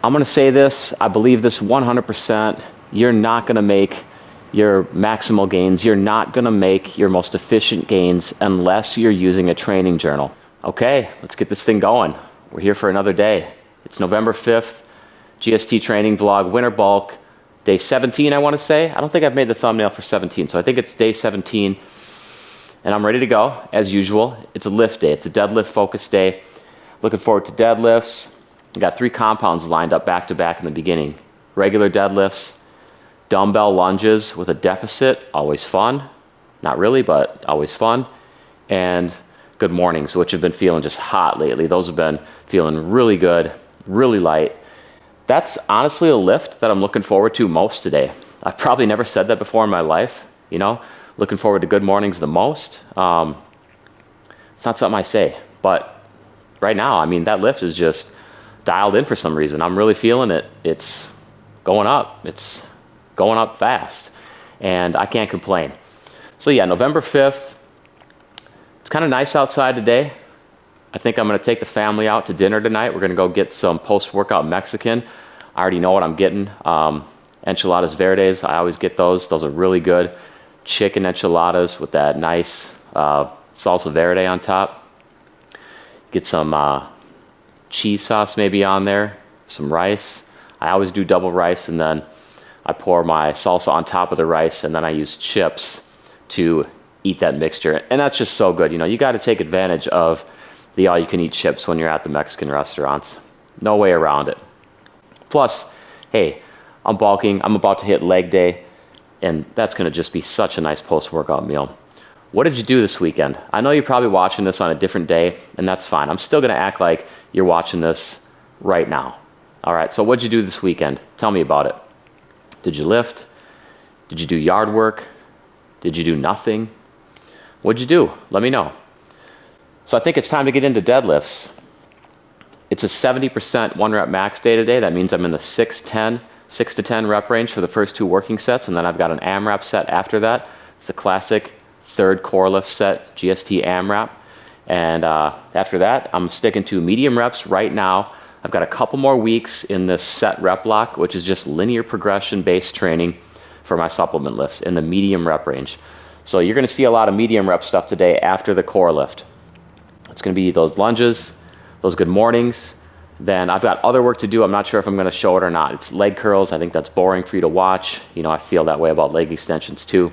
I'm gonna say this, I believe this 100%, you're not gonna make your maximal gains, you're not gonna make your most efficient gains unless you're using a training journal. Okay, let's get this thing going. We're here for another day. It's November 5th, GST training vlog, winter bulk, day 17 I wanna say. I don't think I've made the thumbnail for 17, so I think it's day 17. And I'm ready to go, as usual. It's a lift day, it's a deadlift focused day. Looking forward to deadlifts. I got 3 compounds lined up back to back in the beginning. Regular deadlifts, dumbbell lunges with a deficit, always fun. Not really, but always fun. And good mornings, which have been feeling just hot lately. Those have been feeling really good, really light. That's honestly a lift that I'm looking forward to most today. I've probably never said that before in my life, you know? Looking forward to good mornings the most. It's not something I say, but right now, I mean, that lift is just dialed in for some reason. I'm really feeling it. It's going up. It's going up fast, and I can't complain. So yeah, November 5th, it's kind of nice outside today. I think I'm gonna take the family out to dinner tonight. We're gonna go get some post-workout Mexican. I already know what I'm getting. Enchiladas verdes, I always get those. Those are really good. Chicken enchiladas with that nice salsa verde on top. Get some cheese sauce maybe on there, some rice. I always do double rice, and then I pour my salsa on top of the rice, and then I use chips to eat that mixture. And that's just so good. You know, you got to take advantage of the all-you-can-eat chips when you're at the Mexican restaurants. No way around it. Plus, hey, I'm bulking. I'm about to hit leg day. And that's going to just be such a nice post-workout meal. What did you do this weekend? I know you're probably watching this on a different day, and that's fine. I'm still going to act like you're watching this right now. All right, so what'd you do this weekend? Tell me about it. Did you lift? Did you do yard work? Did you do nothing? What'd you do? Let me know. So I think it's time to get into deadlifts. It's a 70% 1-rep max day today. That means I'm in the 6 to 10 rep range for the first 2 working sets, and then I've got an AMRAP set after that. It's the classic 3rd core lift set, GST AMRAP. And after that, I'm sticking to medium reps right now. I've got a couple more weeks in this set rep block, which is just linear progression based training for my supplement lifts in the medium rep range. So you're gonna see a lot of medium rep stuff today after the core lift. It's gonna be those lunges, those good mornings. Then I've got other work to do. I'm not sure if I'm going to show it or not. It's leg curls. I think that's boring for you to watch. You know, I feel that way about leg extensions too.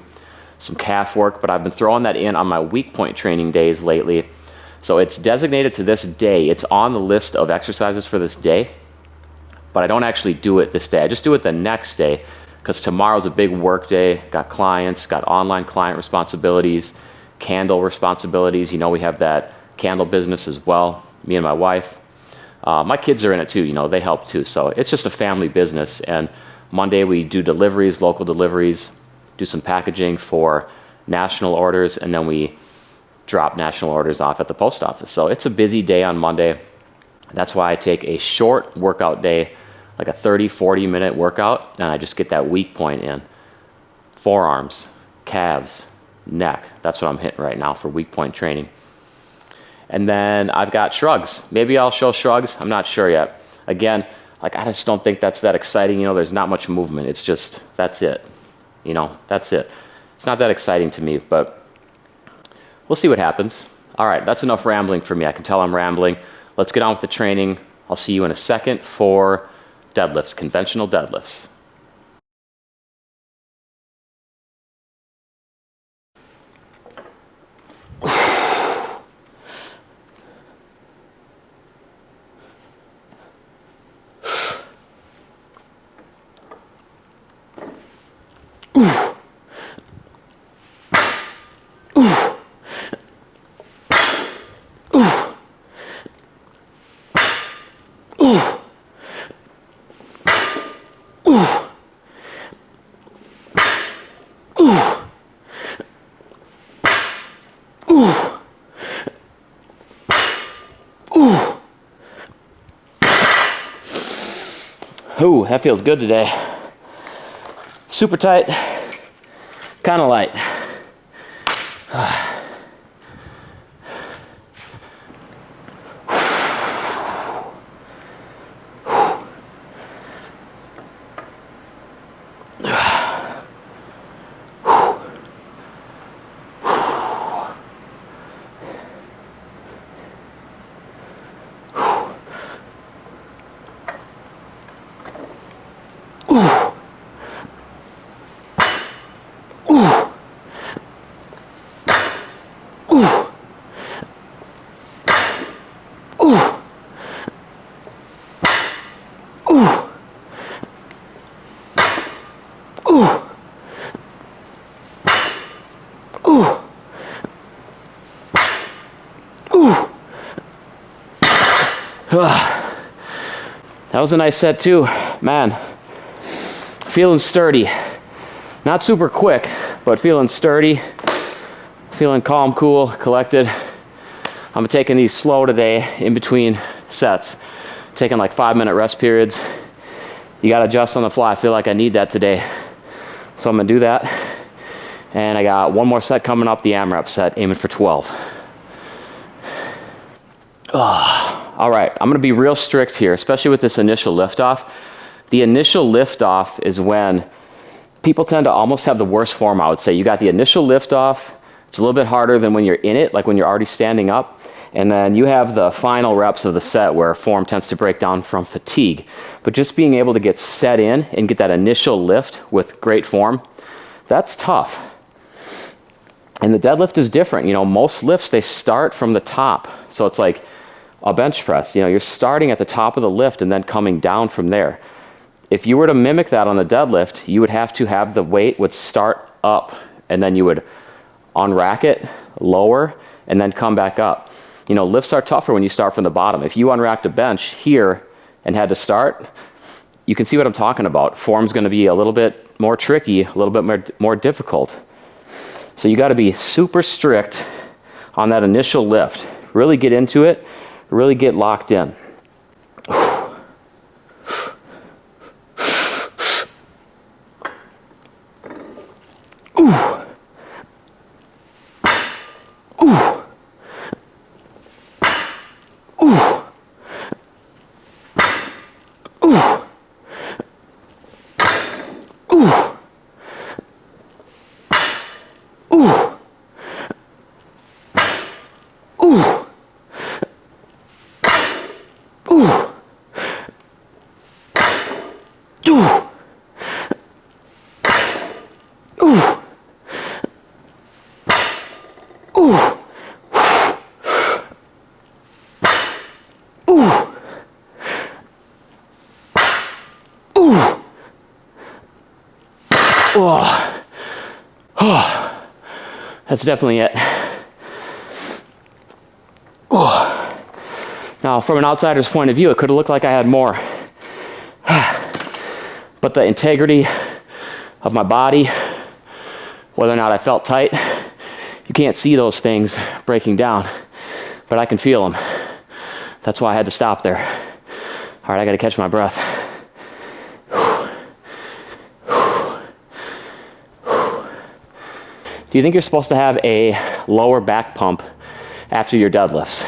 Some calf work, but I've been throwing that in on my weak point training days lately. So it's designated to this day. It's on the list of exercises for this day, but I don't actually do it this day. I just do it the next day because tomorrow's a big work day. Got clients, got online client responsibilities, candle responsibilities. You know, we have that candle business as well, me and my wife. My kids are in it too, you know, they help too. So it's just a family business. And Monday we do deliveries, local deliveries, do some packaging for national orders, and then we drop national orders off at the post office. So it's a busy day on Monday. That's why I take a short workout day, like a 30, 40 minute workout, and I just get that weak point in. Forearms, calves, neck. That's what I'm hitting right now for weak point training. And then I've got shrugs. Maybe I'll show shrugs. I'm not sure yet. Again, like I just don't think that's that exciting. You know, there's not much movement. It's just, that's it. You know, that's it. It's not that exciting to me, but we'll see what happens. All right, that's enough rambling for me. I can tell I'm rambling. Let's get on with the training. I'll see you in a second for deadlifts, conventional deadlifts. Ooh, that feels good today. Super tight, kind of light. That was a nice set too, man. Feeling sturdy. Not super quick, but feeling sturdy. Feeling calm, cool, collected. I'm taking these slow today in between sets. Taking like 5-minute rest periods. You gotta adjust on the fly. I feel like I need that today. So I'm gonna do that. And I got one more set coming up, the AMRAP set, aiming for 12. All right, I'm gonna be real strict here, especially with this initial liftoff. The initial liftoff is when people tend to almost have the worst form, I would say. You got the initial liftoff. It's a little bit harder than when you're in it, like when you're already standing up. And then you have the final reps of the set where form tends to break down from fatigue. But just being able to get set in and get that initial lift with great form, that's tough. And the deadlift is different. You know, most lifts, they start from the top. So it's like a bench press. You know, you're starting at the top of the lift and then coming down from there. If you were to mimic that on the deadlift, you would have to have the weight would start up and then you would unrack it, lower, and then come back up. You know, lifts are tougher when you start from the bottom. If you unracked a bench here and had to start, you can see what I'm talking about. Form's gonna be a little bit more tricky, a little bit more difficult. So you gotta be super strict on that initial lift. Really get into it, really get locked in. That's definitely it. Now, from an outsider's point of view, it could have looked like I had more. But the integrity of my body, whether or not I felt tight, you can't see those things breaking down, but I can feel them. That's why I had to stop there. All right, I got to catch my breath. Do you think you're supposed to have a lower back pump after your deadlifts,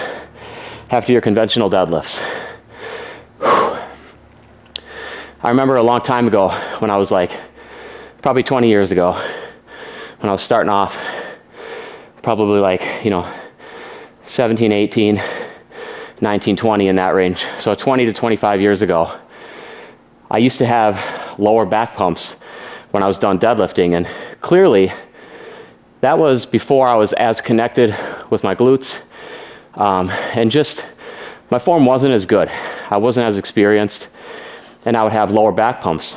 after your conventional deadlifts? I remember a long time ago when I was like, probably 20 years ago, when I was starting off, probably like, 17, 18, 19, 20 in that range. So 20 to 25 years ago, I used to have lower back pumps when I was done deadlifting, and clearly, that was before I was as connected with my glutes, and just my form wasn't as good. I wasn't as experienced, and I would have lower back pumps,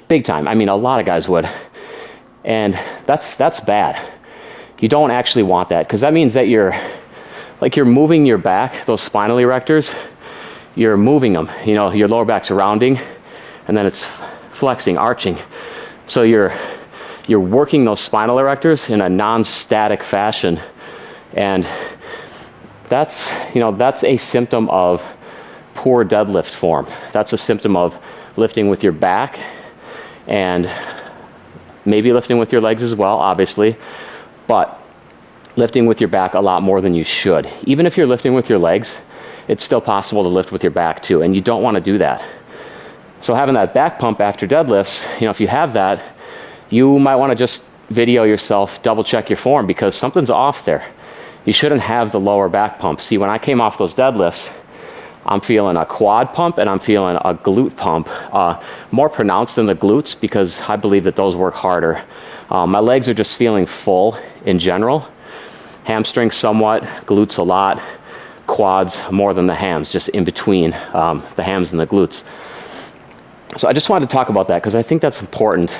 big time. I mean, a lot of guys would, and that's bad. You don't actually want that, because that means that you're moving your back, those spinal erectors. You're moving them. Your lower back's rounding, and then it's flexing, arching. So you're working those spinal erectors in a non-static fashion, and that's a symptom of poor deadlift form. That's a symptom of lifting with your back and maybe lifting with your legs as well, obviously, but lifting with your back a lot more than you should. Even if you're lifting with your legs, it's still possible to lift with your back too, and you don't want to do that. So having that back pump after deadlifts, if you have that, you might want to just video yourself, double check your form, because something's off there. You shouldn't have the lower back pump. See, when I came off those deadlifts, I'm feeling a quad pump and I'm feeling a glute pump, more pronounced than the glutes, because I believe that those work harder. My legs are just feeling full in general. Hamstrings somewhat, glutes a lot, quads more than the hams, just in between the hams and the glutes. So I just wanted to talk about that because I think that's important.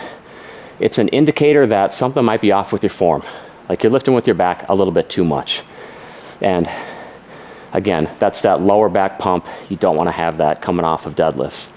It's an indicator that something might be off with your form. Like you're lifting with your back a little bit too much. And Again, that's that lower back pump. You don't want to have that coming off of deadlifts.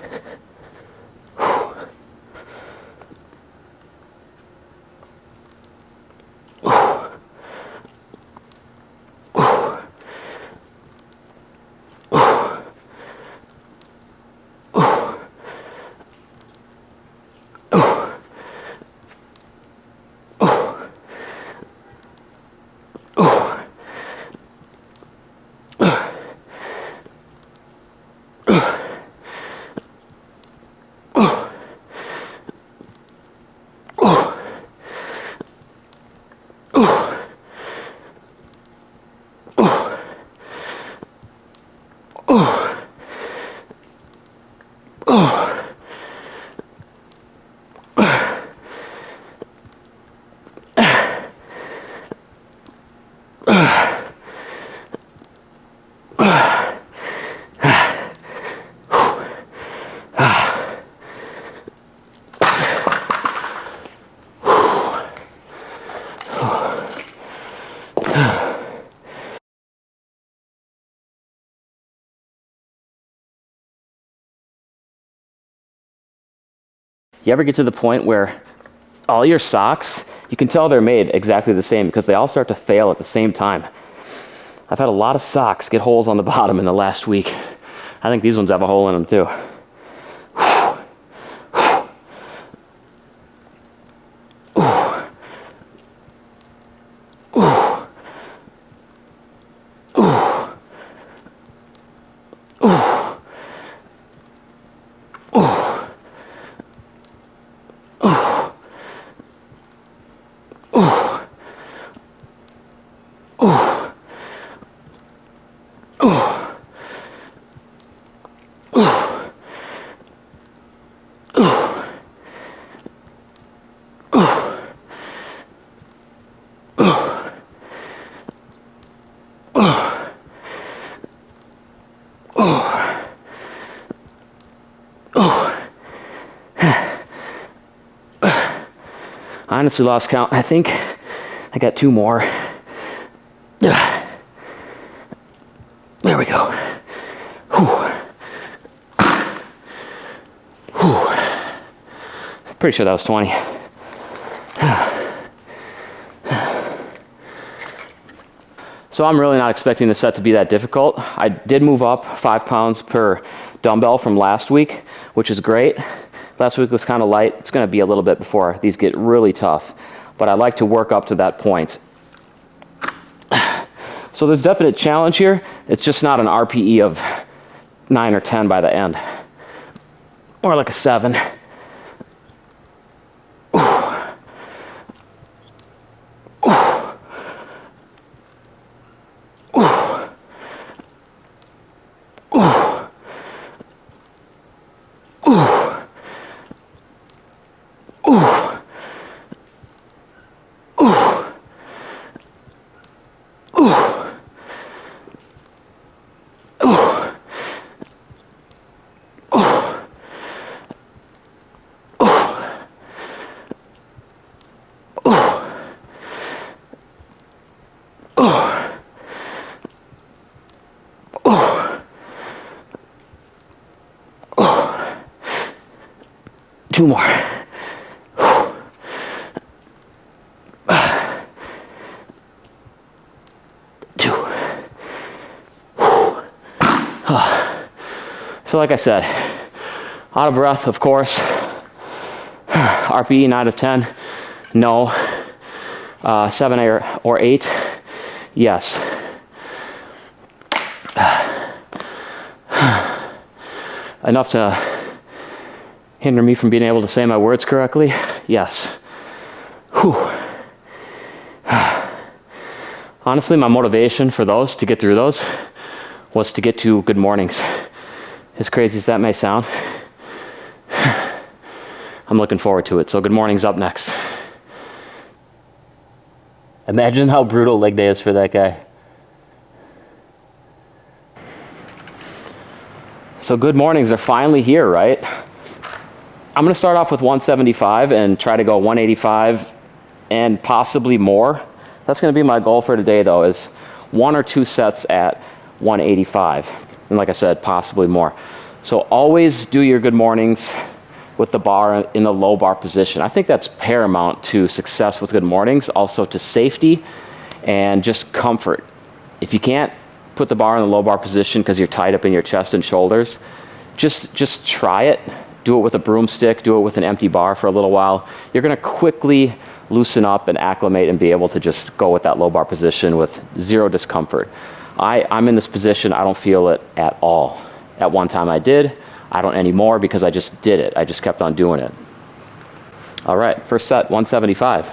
You ever get to the point where all your socks, you can tell they're made exactly the same because they all start to fail at the same time. I've had a lot of socks get holes on the bottom in the last week. I think these ones have a hole in them too. I honestly lost count. I think I got 2 more. There we go. Pretty sure that was 20. So I'm really not expecting the set to be that difficult. I did move up 5 pounds per dumbbell from last week, which is great. Last week was kind of light. It's going to be a little bit before these get really tough, but I like to work up to that point. So there's definite challenge here. It's just not an RPE of 9 or 10 by the end. More like a 7. Two more. Two. So like I said, out of breath, of course. RPE 9 of 10, no. 7 or 8, yes. Enough to hinder me from being able to say my words correctly? Yes. Whew. Honestly, my motivation for those, to get through those, was to get to good mornings. As crazy as that may sound, I'm looking forward to it. So good morning's up next. Imagine how brutal leg day is for that guy. So good mornings are finally here, right? I'm going to start off with 175 and try to go 185 and possibly more. That's going to be my goal for today, though, is 1 or 2 sets at 185. And like I said, possibly more. So always do your good mornings with the bar in the low bar position. I think that's paramount to success with good mornings, also to safety and just comfort. If you can't put the bar in the low bar position because you're tied up in your chest and shoulders, just try it. Do it with a broomstick, do it with an empty bar for a little while. You're gonna quickly loosen up and acclimate and be able to just go with that low bar position with zero discomfort. I'm in this position, I don't feel it at all. At one time I did, I don't anymore because I just did it. I just kept on doing it. All right, first set, 175.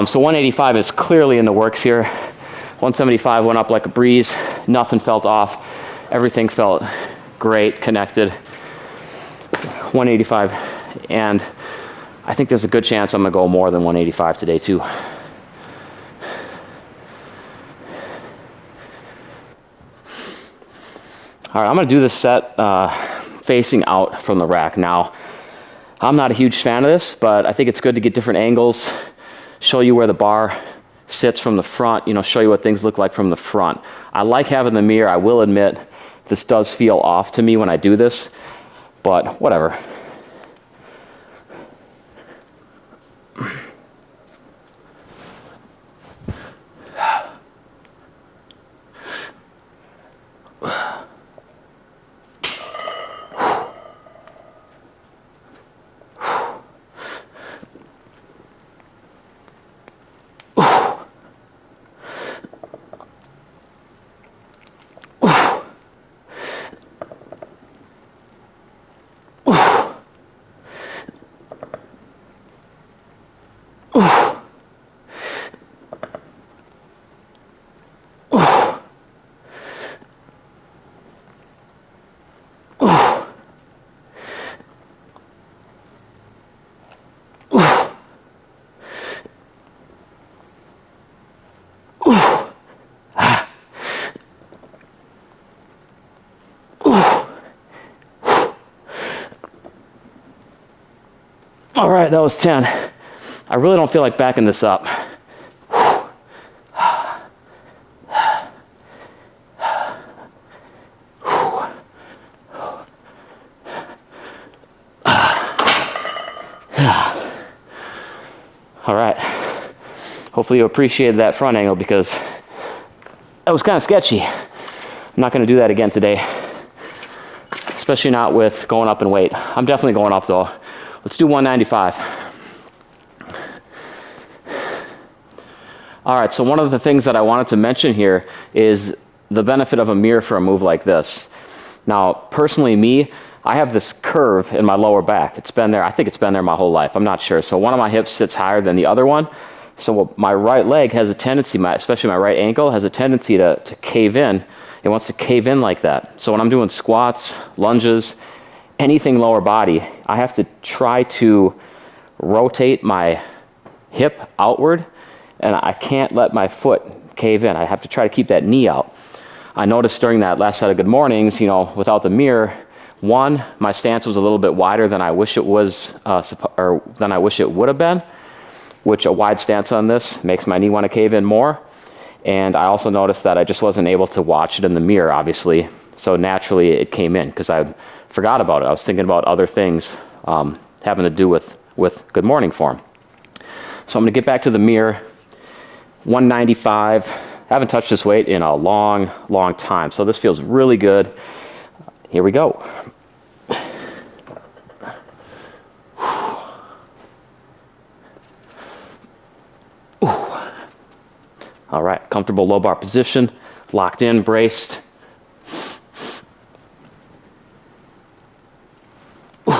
So 185 is clearly in the works here. 175 went up like a breeze. Nothing felt off. Everything felt great, connected. 185, and I think there's a good chance I'm gonna go more than 185 today too. All right, I'm gonna do this set facing out from the rack. Now, I'm not a huge fan of this, but I think it's good to get different angles, show you where the bar sits from the front, you know, show you what things look like from the front. I like having the mirror. I will admit this does feel off to me when I do this, but whatever. All right, that was 10. I really don't feel like backing this up. All right. Hopefully you appreciated that front angle because that was kind of sketchy. I'm not going to do that again today, especially not with going up in weight. I'm definitely going up though. Let's do 195. All right, so one of the things that I wanted to mention here is the benefit of a mirror for a move like this. Now, personally me, I have this curve in my lower back. It's been there, I think it's been there my whole life. I'm not sure. So one of my hips sits higher than the other one. So my right leg has a tendency, especially my right ankle, has a tendency to cave in. It wants to cave in like that. So when I'm doing squats, lunges, anything lower body, I have to try to rotate my hip outward, and I can't let my foot cave in. I have to try to keep that knee out. I noticed during that last set of good mornings, you know, without the mirror, one, my stance was a little bit wider than I wish it was, or than I wish it would have been, which a wide stance on this makes my knee want to cave in more. And I also noticed that I just wasn't able to watch it in the mirror, obviously. So naturally it came in because I forgot about it. I was thinking about other things having to do with good morning form. So I'm going to get back to the mirror. 195. I haven't touched this weight in a long, long time. So this feels really good. Here we go. All right, comfortable low bar position, locked in, braced. Ooh.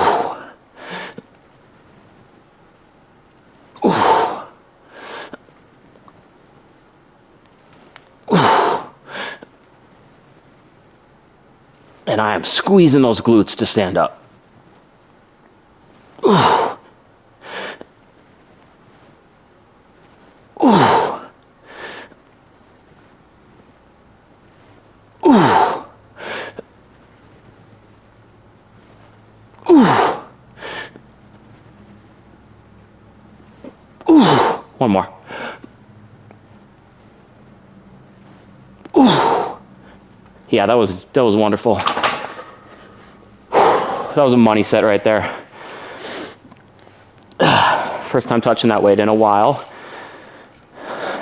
Ooh. Ooh. And I am squeezing those glutes to stand up. Ooh. Ooh. Ooh. Ooh. Ooh. One more. Ooh. Yeah, that was wonderful. That was a money set right there. First time touching that weight in a while.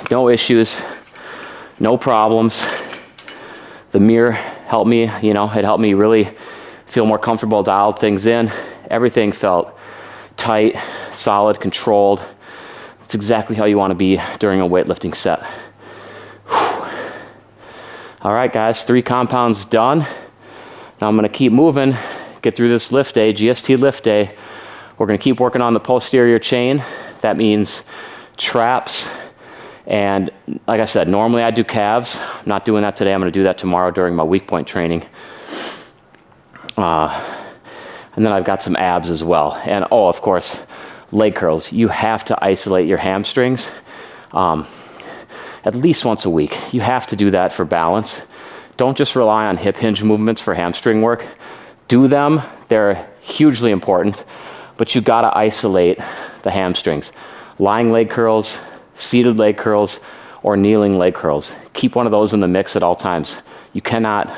No issues, no problems. The mirror helped me, you know, it helped me really feel more comfortable, dialed things in. Everything felt tight, solid, controlled. It's exactly how you want to be during a weightlifting set. Whew. All right, guys, 3 compounds done. Now I'm going to keep moving, get through this lift day, GST lift day. We're going to keep working on the posterior chain. That means traps. And like I said, normally I do calves. I'm not doing that today. I'm going to do that tomorrow during my weak point training. And then I've got some abs as well. And oh, of course, leg curls. You have to isolate your hamstrings at least once a week. You have to do that for balance. Don't just rely on hip hinge movements for hamstring work. Do them. They're hugely important. But you got to isolate the hamstrings. Lying leg curls, seated leg curls, or kneeling leg curls. Keep one of those in the mix at all times. You cannot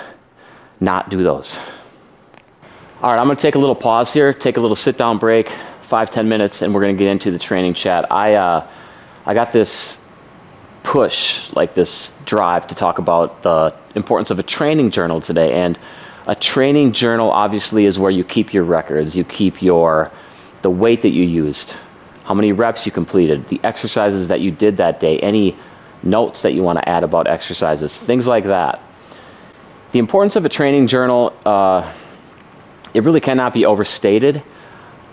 not do those. All right, I'm going to take a little pause here, take a little sit-down break, 5-10 minutes, and we're going to get into the training chat. I got this push, like this drive to talk about the importance of a training journal today. And a training journal obviously is where you keep your records. You keep the weight that you used, how many reps you completed, the exercises that you did that day, any notes that you want to add about exercises, things like that. The importance of a training journal, it really cannot be overstated.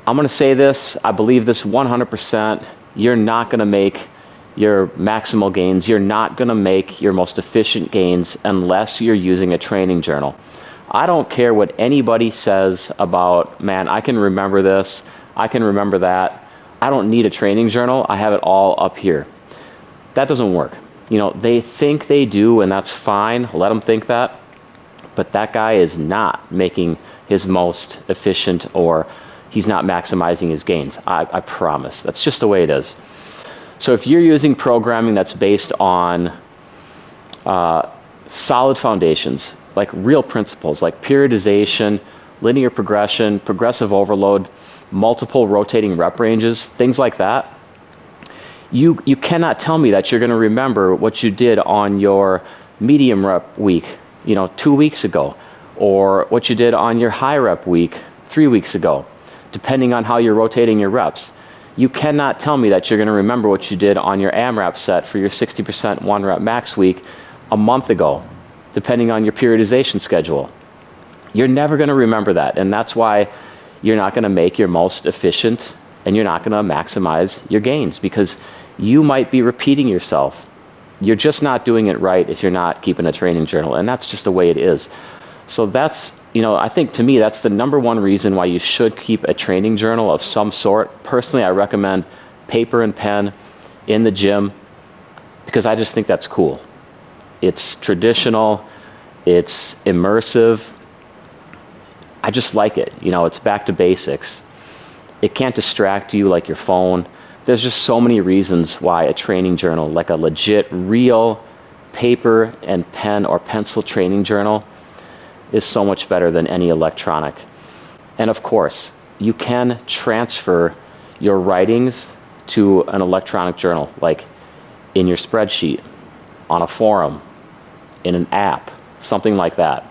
I'm going to say this, I believe this 100%. You're not going to make your maximal gains. You're not going to make your most efficient gains unless you're using a training journal. I don't care what anybody says about, man, I can remember this, I can remember that. I don't need a training journal. I have it all up here. That doesn't work. You know, they think they do, and that's fine. Let them think that. But that guy is not making his most efficient, or he's not maximizing his gains. I promise. That's just the way it is. So if you're using programming that's based on solid foundations, like real principles, like periodization, linear progression, progressive overload, multiple rotating rep ranges, things like that, you cannot tell me that you're going to remember what you did on your medium rep week, 2 weeks ago, or what you did on your high rep week 3 weeks ago, depending on how you're rotating your reps. You cannot tell me that you're going to remember what you did on your AMRAP set for your 60% 1 rep max week a month ago, depending on your periodization schedule. You're never going to remember that, and that's why you're not going to make your most efficient, and you're not going to maximize your gains, because you might be repeating yourself. You're just not doing it right if you're not keeping a training journal, and that's just the way it is. So that's, I think to me, that's the number one reason why you should keep a training journal of some sort. Personally, I recommend paper and pen in the gym, because I just think that's cool. It's traditional, it's immersive. I just like it. It's back to basics. It can't distract you like your phone. There's just so many reasons why a training journal, like a legit, real paper and pen or pencil training journal, is so much better than any electronic. And of course, you can transfer your writings to an electronic journal, like in your spreadsheet, on a forum, in an app, something like that.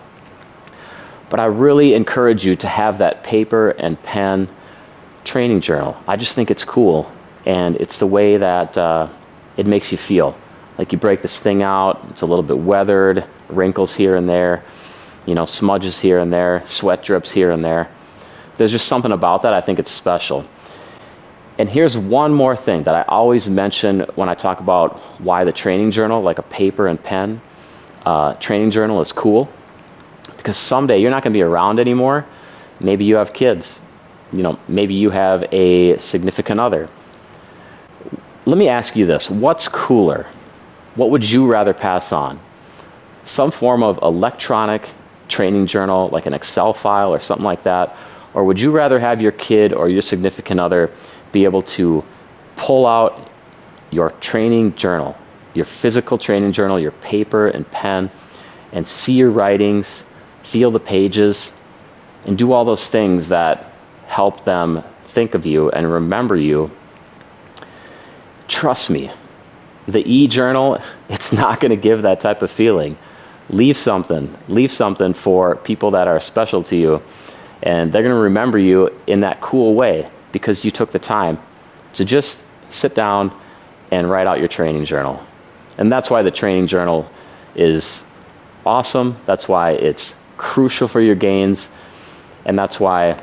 But I really encourage you to have that paper and pen training journal. I just think it's cool, and it's the way that it makes you feel. Like you break this thing out, it's a little bit weathered, wrinkles here and there, you know, smudges here and there, sweat drips here and there. There's just something about that, I think it's special. And here's one more thing that I always mention when I talk about why the training journal, like a paper and pen training journal, is cool. Because someday you're not going to be around anymore. Maybe you have kids. You know, maybe you have a significant other. Let me ask you this. What's cooler? What would you rather pass on? Some form of electronic training journal, like an Excel file or something like that? Or would you rather have your kid or your significant other be able to pull out your training journal, your physical training journal, your paper and pen, and see your writings, feel the pages, and do all those things that help them think of you and remember you? Trust me, the e-journal, it's not going to give that type of feeling. Leave something for people that are special to you, and they're going to remember you in that cool way because you took the time to just sit down and write out your training journal. And that's why the training journal is awesome. That's why it's crucial for your gains, and that's why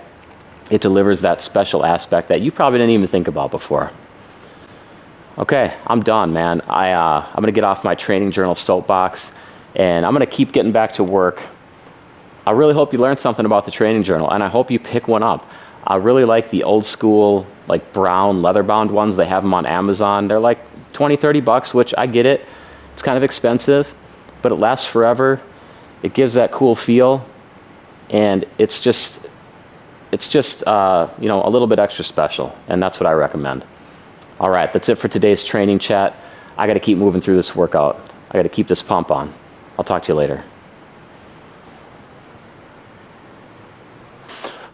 it delivers that special aspect that you probably didn't even think about before. Okay, I'm done, man. I'm going to get off my training journal soapbox, and I'm going to keep getting back to work. I really hope you learned something about the training journal, and I hope you pick one up. I really like the old school, like brown leather-bound ones. They have them on Amazon. They're like 20, 30 bucks, which I get it. It's kind of expensive, but it lasts forever. It gives that cool feel, and it's just you know, a little bit extra special, and that's what I recommend. All right, that's it for today's training chat. I got to keep moving through this workout. I got to keep this pump on. I'll talk to you later.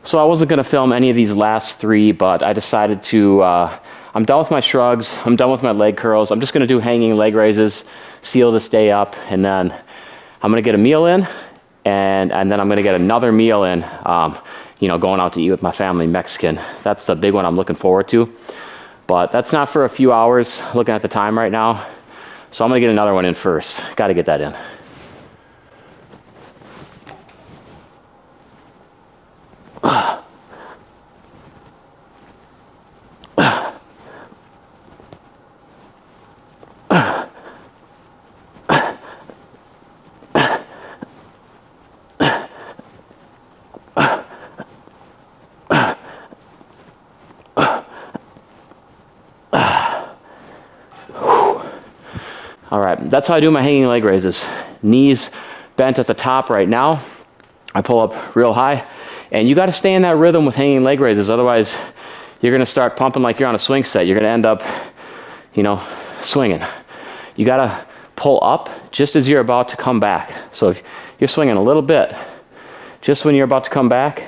So I wasn't going to film any of these last three, but I decided to, I'm done with my shrugs, I'm done with my leg curls, I'm just going to do hanging leg raises, seal this day up, and then I'm going to get a meal in, and then I'm going to get another meal in, you know, going out to eat with my family, Mexican. That's the big one I'm looking forward to. But that's not for a few hours, looking at the time right now. So I'm going to get another one in first. Got to get that in. All right, that's how I do my hanging leg raises. Knees bent at the top right now. I pull up real high, and you got to stay in that rhythm with hanging leg raises. Otherwise, you're going to start pumping like you're on a swing set. You're going to end up, you know, swinging. You got to pull up just as you're about to come back. So if you're swinging a little bit, just when you're about to come back,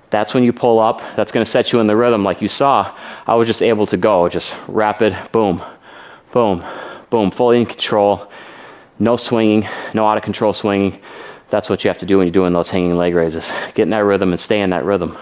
that's when you pull up. That's going to set you in the rhythm like you saw. I was just able to go, just rapid, boom, boom, boom, fully in control, no swinging, no out of control swinging. That's what you have to do when you're doing those hanging leg raises. Get in that rhythm and stay in that rhythm.